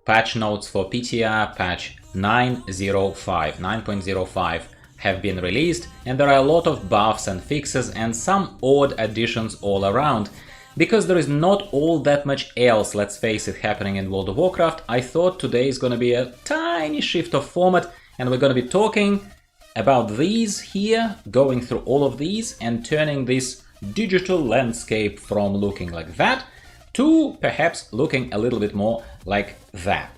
patch notes for PTR Patch 9.05 have been released, and there are a lot of buffs and fixes and some odd additions all around. Because there is not all that much else, let's face it, happening in World of Warcraft, I thought today is going to be a tiny shift of format, and we're going to be talking about these here, going through all of these and turning this digital landscape from looking like that to perhaps looking a little bit more like that.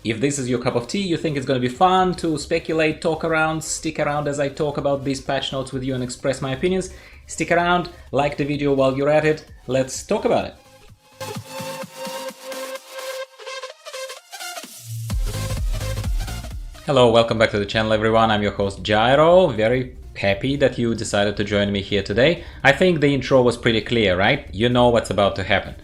If this is your cup of tea, you think it's going to be fun to speculate, talk around, stick around as I talk about these patch notes with you and express my opinions, stick around, like the video while you're at it, let's talk about it. Hello, welcome back to the channel everyone, I'm your host Gyro, very happy that you decided to join me here today. I think the intro was pretty clear, right? You know what's about to happen.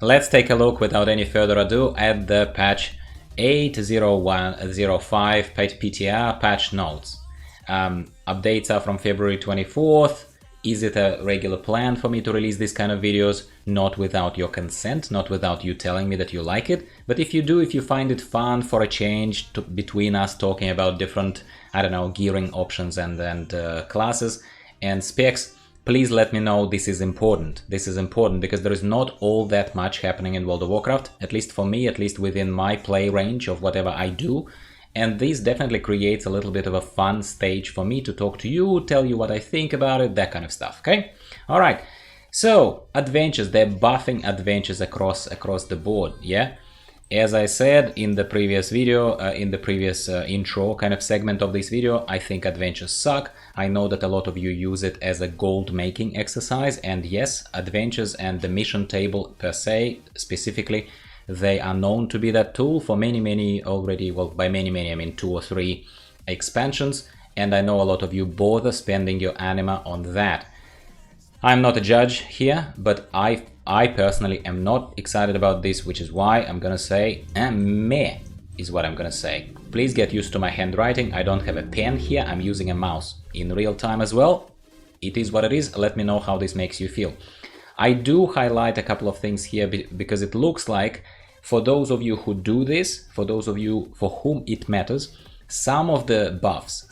Let's take a look without any further ado at the patch 8.01.05 PTR patch notes. Updates are from February 24th. Is it a regular plan for me to release these kind of videos? Not without your consent, not without you telling me that you like it. But if you do, if you find it fun for a change between us talking about different, I don't know, gearing options and classes and specs, please let me know. This is important. This is important because there is not all that much happening in World of Warcraft, at least for me, at least within my play range of whatever I do. And this definitely creates a little bit of a fun stage for me to talk to you, tell you what I think about it, that kind of stuff, okay? All right, so adventures, they're buffing adventures across the board, yeah? As I said in the previous video, in the previous intro kind of segment of this video, I think adventures suck. I know that a lot of you use it as a gold making exercise, and yes, adventures and the mission table per se, specifically, they are known to be that tool for many already, well, by many I mean 2 or 3 expansions, and I know a lot of you bother spending your anima on that. I'm not a judge here, but I personally am not excited about this, which is why I'm gonna say meh is what I'm gonna say. Please get used to my handwriting. I don't have a pen here, I'm using a mouse in real time as well. It is what it is. Let me know how this makes you feel. I do highlight a couple of things here because it looks like for those of you who do this, for those of you for whom it matters, some of the buffs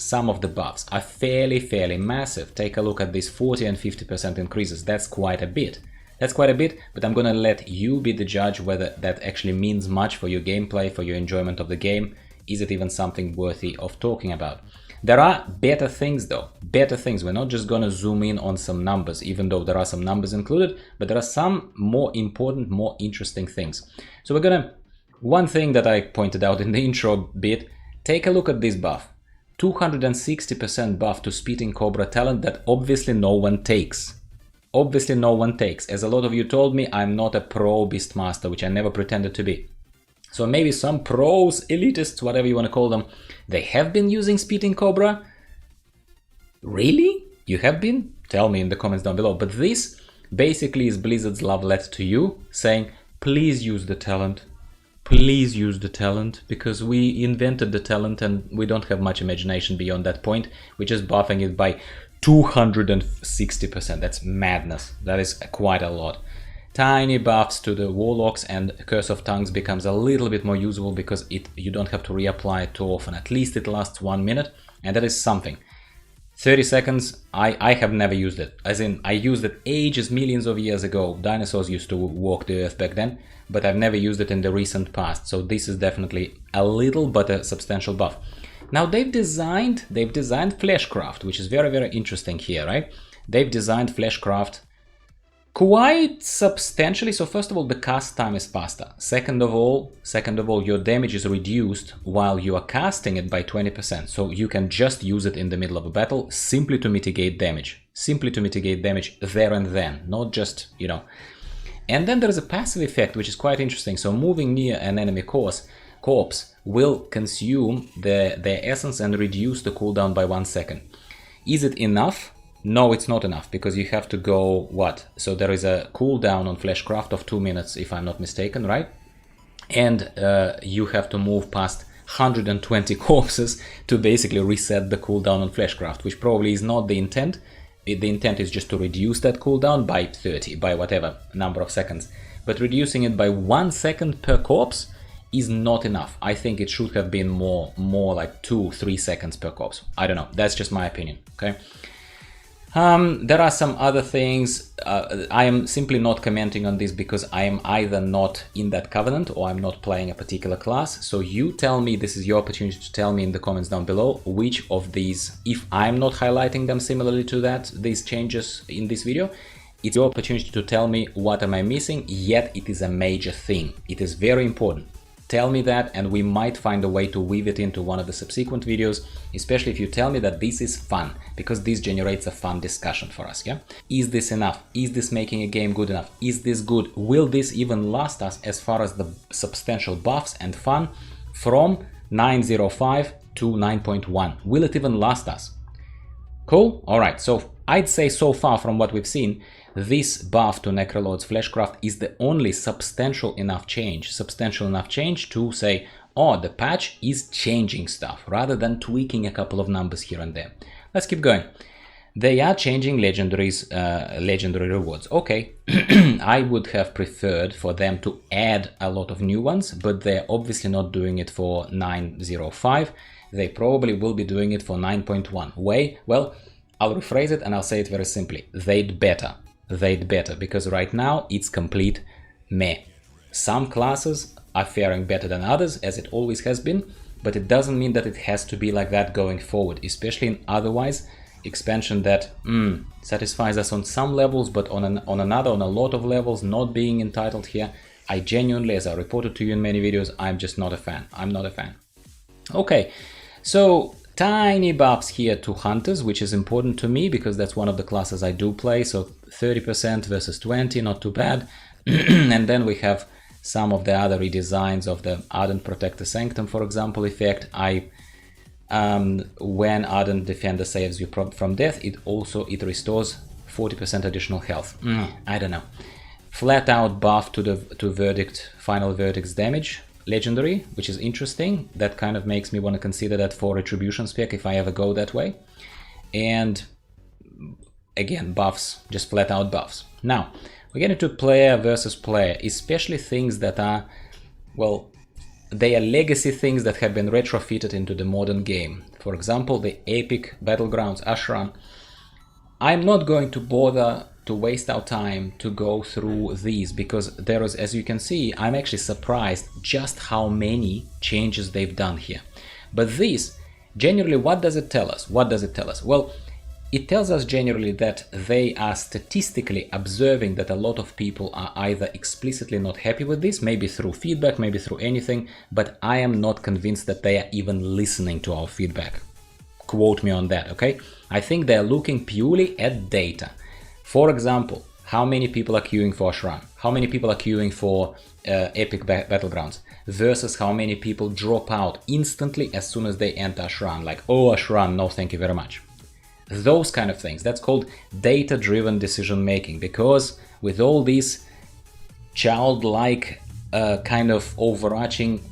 are fairly massive. Take a look at these 40 and 50% increases. That's quite a bit. That's quite a bit, but I'm gonna let you be the judge whether that actually means much for your gameplay, for your enjoyment of the game. Is it even something worthy of talking about? There are better things though, better things. We're not just gonna zoom in on some numbers, even though there are some numbers included, but there are some more important, more interesting things. So we're gonna, one thing that I pointed out in the intro bit, take a look at this buff. 260% buff to Spitting Cobra talent that obviously no one takes. Obviously no one takes. As a lot of you told me, I'm not a pro Beastmaster, which I never pretended to be. So maybe some pros, elitists, whatever you want to call them, they have been using Spitting Cobra? Really? You have been? Tell me in the comments down below. But this basically is Blizzard's love letter to you, saying, please use the talent. Please use the talent, because we invented the talent and we don't have much imagination beyond that point. We're just buffing it by 260%. That's madness. That is quite a lot. Tiny buffs to the Warlocks, and Curse of Tongues becomes a little bit more usable because you don't have to reapply it too often. At least it lasts 1 minute, and that is something. 30 seconds, I have never used it. As in, I used it ages, millions of years ago. Dinosaurs used to walk the earth back then, but I've never used it in the recent past. So this is definitely a little but a substantial buff. Now they've designed Fleshcraft, which is very interesting here, right? They've designed Fleshcraft quite substantially. So first of all, the cast time is faster. Second of all, your damage is reduced while you are casting it by 20%. So you can just use it in the middle of a battle simply to mitigate damage. Simply to mitigate damage there and then, not just, you know. And then there is a passive effect, which is quite interesting. So moving near an enemy corpse will consume their essence and reduce the cooldown by 1 second. Is it enough? No, it's not enough, because you have to go, what? So there is a cooldown on Fleshcraft of 2 minutes, if I'm not mistaken, right? And you have to move past 120 corpses to basically reset the cooldown on Fleshcraft, which probably is not the intent. The intent is just to reduce that cooldown by 30, by whatever number of seconds. But reducing it by 1 second per corpse is not enough. I think it should have been more like 2-3 seconds per corpse. I don't know, that's just my opinion, okay? There are some other things. I am simply not commenting on this because I am either not in that covenant or I'm not playing a particular class. So you tell me, this is your opportunity to tell me in the comments down below which of these, if I'm not highlighting them similarly to that, these changes in this video, it's your opportunity to tell me what am I missing, yet it is a major thing. It is very important. Tell me that and we might find a way to weave it into one of the subsequent videos, especially if you tell me that this is fun, because this generates a fun discussion for us, yeah? Is this enough? Is this making a game good enough? Is this good? Will this even last us as far as the substantial buffs and fun from 9.05 to 9.1? Will it even last us? Cool? Alright, so I'd say so far from what we've seen, this buff to Necrolord's Fleshcraft is the only substantial enough change to say, oh, the patch is changing stuff, rather than tweaking a couple of numbers here and there. Let's keep going. They are changing legendaries, legendary rewards. Okay, I would have preferred for them to add a lot of new ones, but they're obviously not doing it for 9.05. They probably will be doing it for 9.1. Well, I'll rephrase it and I'll say it very simply. They'd better, because right now it's complete meh. Some classes are faring better than others, as it always has been, but it doesn't mean that it has to be like that going forward, especially in otherwise expansion that satisfies us on some levels, but on a lot of levels not being entitled here. I genuinely, as I reported to you in many videos, I'm just not a fan. I'm not a fan. Okay, so tiny buffs here to hunters, which is important to me because that's one of the classes I do play. So 30% versus 20, not too bad. And then we have some of the other redesigns of the Ardent Protector Sanctum, for example, effect. When Ardent Defender saves you from death, it restores 40% additional health. I don't know. Flat out buff to Verdict, Final Verdict's damage. Legendary, which is interesting. That kind of makes me want to consider that for Retribution spec if I ever go that way. And again, buffs, just flat out buffs. Now, we get into player versus player, especially things that are, well, they are legacy things that have been retrofitted into the modern game. For example, the epic Battlegrounds Ashran. I'm not going to bother to waste our time to go through these because there is, as you can see, I'm actually surprised just how many changes they've done here. But this, generally, what does it tell us? What does it tell us? Well, it tells us generally that they are statistically observing that a lot of people are either explicitly not happy with this, maybe through feedback, maybe through anything, but I am not convinced that they are even listening to our feedback. Quote me on that, okay? I think they're looking purely at data. For example, how many people are queuing for Ashran? How many people are queuing for Epic Battlegrounds? Versus how many people drop out instantly as soon as they enter Ashran? Like, oh, Ashran, no thank you very much. Those kind of things. That's called data-driven decision making, because with all these childlike kind of overarching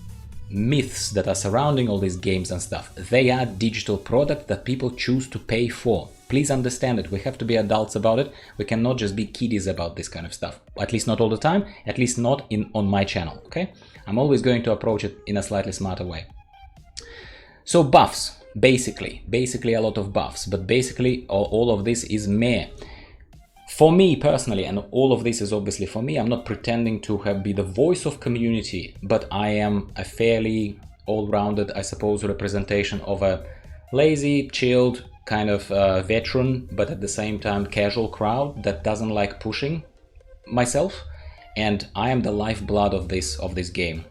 myths that are surrounding all these games and stuff, they are digital products that people choose to pay for. Please understand it. We have to be adults about it. We cannot just be kiddies about this kind of stuff. At least not all the time. At least not on my channel. Okay? I'm always going to approach it in a slightly smarter way. So buffs, basically a lot of buffs, but basically all of this is meh. For me personally, and all of this is obviously for me, I'm not pretending to be the voice of community, but I am a fairly all-rounded, I suppose, representation of a lazy, chilled, kind of veteran, but at the same time casual crowd that doesn't like pushing myself, and I am the lifeblood of this game.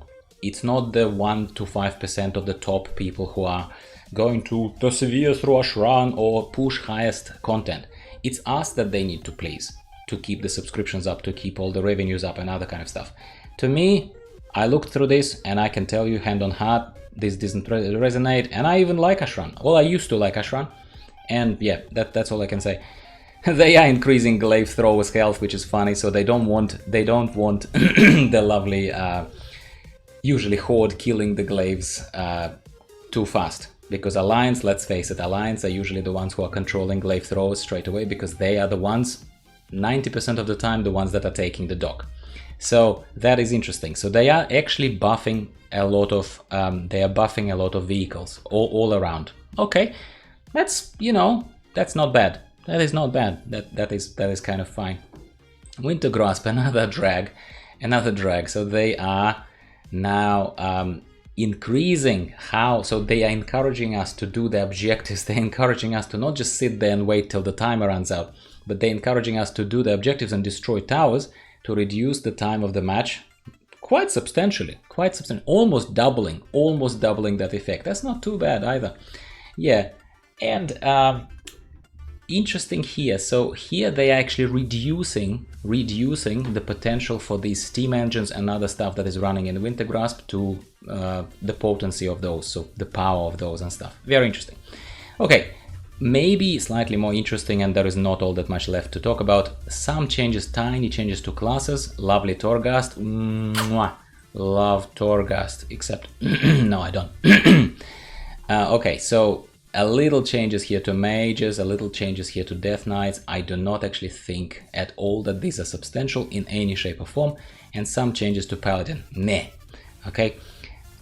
It's not the 1 to 5% of the top people who are going to persevere through Ashran or push highest content. It's us that they need to please, to keep the subscriptions up, to keep all the revenues up and other kind of stuff. To me, I looked through this and I can tell you hand on heart, this doesn't resonate, and I even like Ashran. Well, I used to like Ashran, and yeah, that's all I can say. They are increasing glaive throwers' health, which is funny, so they don't want the lovely, usually horde killing the glaives too fast. Because Alliance, let's face it, Alliance are usually the ones who are controlling glaive throwers straight away, because they are the ones, 90% of the time, the ones that are taking the dock. So that is interesting. So they are actually buffing a lot of vehicles all around. Okay, that's, you know, that's not bad. That is not bad. That is kind of fine. Winter Grasp, another drag. So they are now increasing how, so they are encouraging us to do the objectives. They're encouraging us to not just sit there and wait till the timer runs out, but they're encouraging us to do the objectives and destroy towers to reduce the time of the match quite substantially, almost doubling that effect. That's not too bad either. Yeah, and interesting here. So here they are actually reducing the potential for these steam engines and other stuff that is running in Winter Grasp to the potency of those, so the power of those and stuff. Very interesting. Okay, maybe slightly more interesting, and there is not all that much left to talk about. Some changes, tiny changes to classes. Lovely Torghast. Mwah. Love Torghast, except no, I don't. Okay, so a little changes here to mages, a little changes here to death knights. I do not actually think at all that these are substantial in any shape or form, and some changes to paladin. Meh. Okay.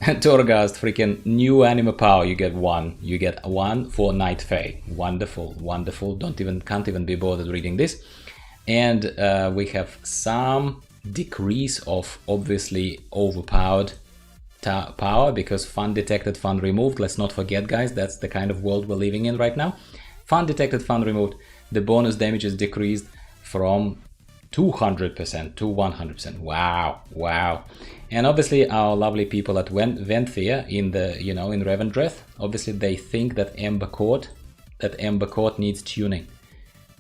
Torghast, freaking new anima power. You get one for Night Fae. Wonderful, wonderful. Can't even be bothered reading this. And we have some decrease of obviously overpowered power, because fun detected, fun removed. Let's not forget, guys, that's the kind of world we're living in right now. Fun detected, fun removed. The bonus damage is decreased from 200% to 100%. Wow. And obviously our lovely people at Venthyr in the, you know, in Revendreth, obviously they think that Ember Court needs tuning.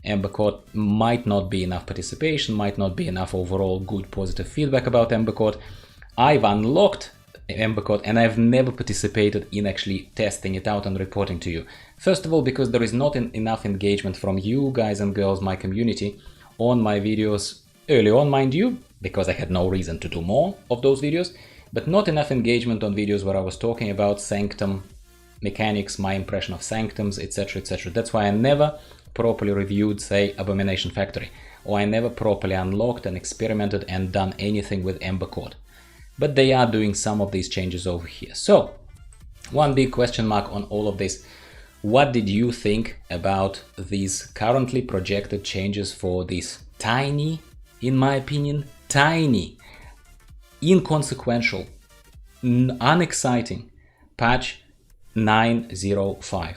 Ember Court might not be enough participation, might not be enough overall good positive feedback about Ember Court. I've unlocked Ember Court and I've never participated in actually testing it out and reporting to you. First of all, because there is not enough engagement from you guys and girls, my community, on my videos early on, mind you, because I had no reason to do more of those videos, but not enough engagement on videos where I was talking about Sanctum mechanics, my impression of Sanctums, etc, etc. That's why I never properly reviewed, say, Abomination Factory, or I never properly unlocked and experimented and done anything with Ember Court. But they are doing some of these changes over here. So, one big question mark on all of this. What did you think about these currently projected changes for this tiny, in my opinion, tiny, inconsequential, unexciting patch 9.05?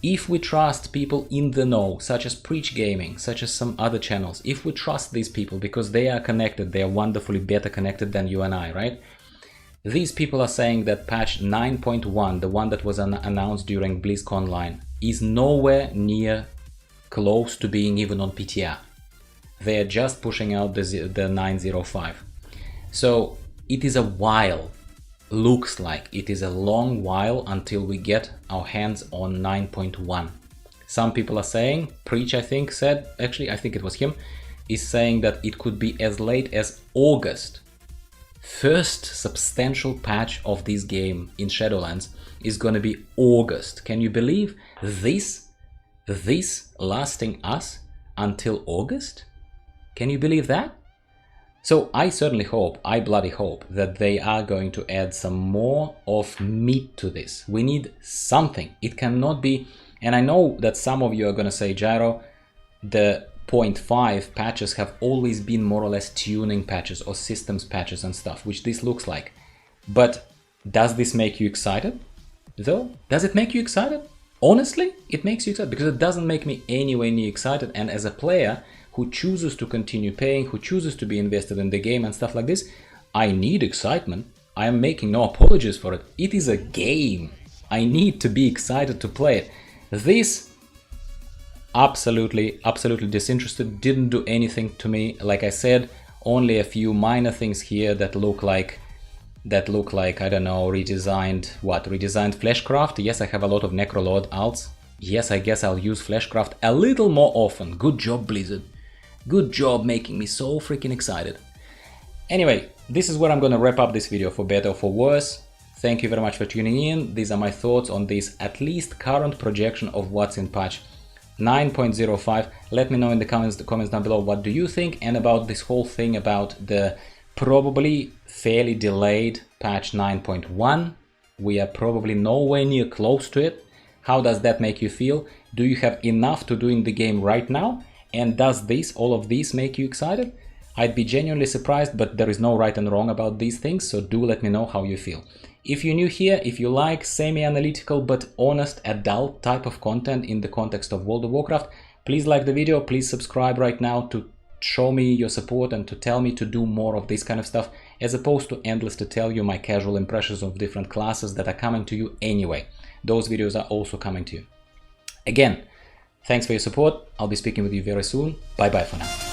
If we trust people in the know, such as Preach Gaming, such as some other channels, if we trust these people because they are connected, they are wonderfully better connected than you and I, right? These people are saying that patch 9.1, the one that was announced during BlizzConline, is nowhere near close to being even on PTR. They are just pushing out the 9.05. So it is a while. Looks like it is a long while until we get our hands on 9.1. Some people are saying, Preach I think said, actually I think it was him, is saying that it could be as late as August. First substantial patch of this game in Shadowlands is gonna be August. Can you believe this lasting us until August? Can you believe that? So I certainly hope, I bloody hope, that they are going to add some more of meat to this. We need something. It cannot be, and I know that some of you are going to say, Gyro, the 0.5 patches have always been more or less tuning patches or systems patches and stuff, which this looks like. But does this make you excited? Though? Does it make you excited? Honestly, it makes you excited, because it doesn't make me anywhere near excited, and as a player who chooses to continue paying, who chooses to be invested in the game and stuff like this, I need excitement. I am making no apologies for it. It is a game. I need to be excited to play it. This, absolutely disinterested, didn't do anything to me. Like I said, only a few minor things here that look like, I don't know, redesigned Fleshcraft. Yes, I have a lot of Necrolord alts. Yes, I guess I'll use Fleshcraft a little more often. Good job, Blizzard. Good job making me so freaking excited. Anyway, this is where I'm gonna wrap up this video, for better or for worse. Thank you very much for tuning in. These are my thoughts on this at least current projection of what's in patch 9.05. Let me know in the comments down below what do you think, and about this whole thing about the probably fairly delayed patch 9.1. We are probably nowhere near close to it. How does that make you feel? Do you have enough to do in the game right now? And does all of this make you excited? I'd be genuinely surprised, but there is no right and wrong about these things, so do let me know how you feel. If you're new here, if you like semi-analytical but honest adult type of content in the context of World of Warcraft, please like the video, please subscribe right now to show me your support and to tell me to do more of this kind of stuff, as opposed to endless to tell you my casual impressions of different classes that are coming to you anyway. Those videos are also coming to you. Again, thanks for your support. I'll be speaking with you very soon. Bye bye for now.